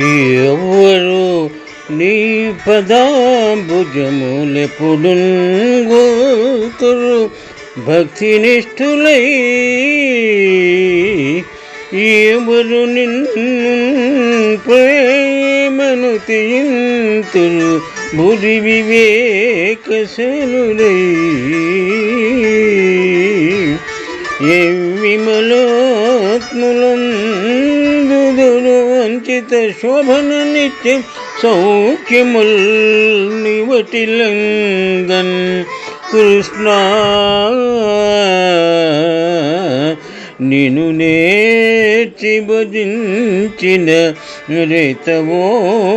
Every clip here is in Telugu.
ఎవరు నీ పదాంబుజములెప్పుడు గోతురు భక్తి నిష్ఠులై, ఎవరు నిన్ను ప్రేమను తీయింతురు బురి వివేకశనులై. విమలాత్ములందుదురు వంచిత శోభన నిత్యం సౌఖ్యముల్ నివటిలంగన్ కృష్ణ, నిను నేర్చి భజించిన రేతవోమునే.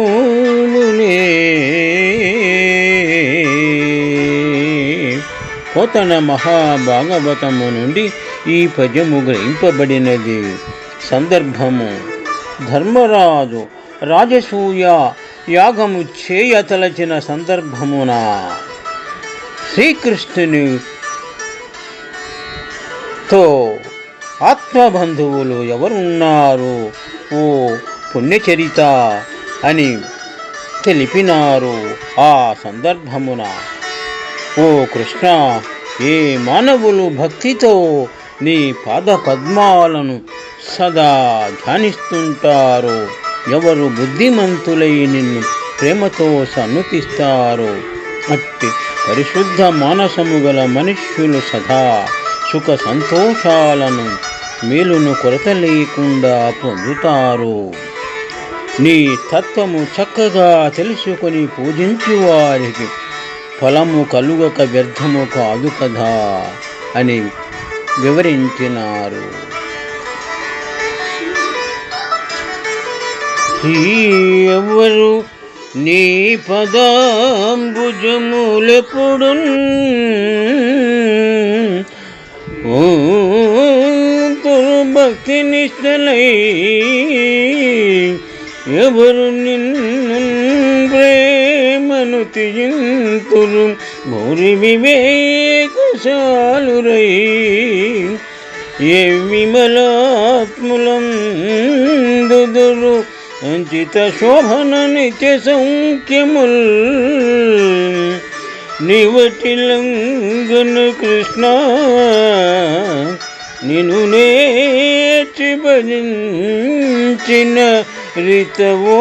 పోతన మహాభాగవతము నుండి ఈ పద్యము గ్రహింపబడినది. సందర్భము: ధర్మరాజు రాజసూయ యాగము చేయతలచిన సందర్భమున శ్రీకృష్ణునితో ఆత్మబంధువులు ఎవరున్నారు ఓ పుణ్యచరిత అని తెలిపినారు. ఆ సందర్భమున, ఓ కృష్ణ, ఏ మానవులు భక్తితో నీ పాద పద్మాలను సదా ధ్యానిస్తుంటారో, ఎవరు బుద్ధిమంతులై నిన్ను ప్రేమతో సన్నుతిస్తారో, అట్టి పరిశుద్ధ మానసము గల మనుష్యులు సదా సుఖ సంతోషాలను మేలును కొరత లేకుండా పొందుతారు. నీ తత్వము చక్కగా తెలుసుకొని పూజించు వారికి ఫలము కలుగక వ్యర్థము కాదు కదా అని వివరించినారు. ఎవరు నీ పదాంబుజములెప్పుడు భక్తి నిష్ఠలై, ఎవరు నిన్ను ప్రేమను తీయింతురు భూరి వివేకశాలురై. ఏ విమలాత్ములందుదురు అంచిత శోభన నిత్య సౌఖ్యముల్ నివటిలంగన కృష్ణ, నిను నేర్చి భజించిన రితవోమునే.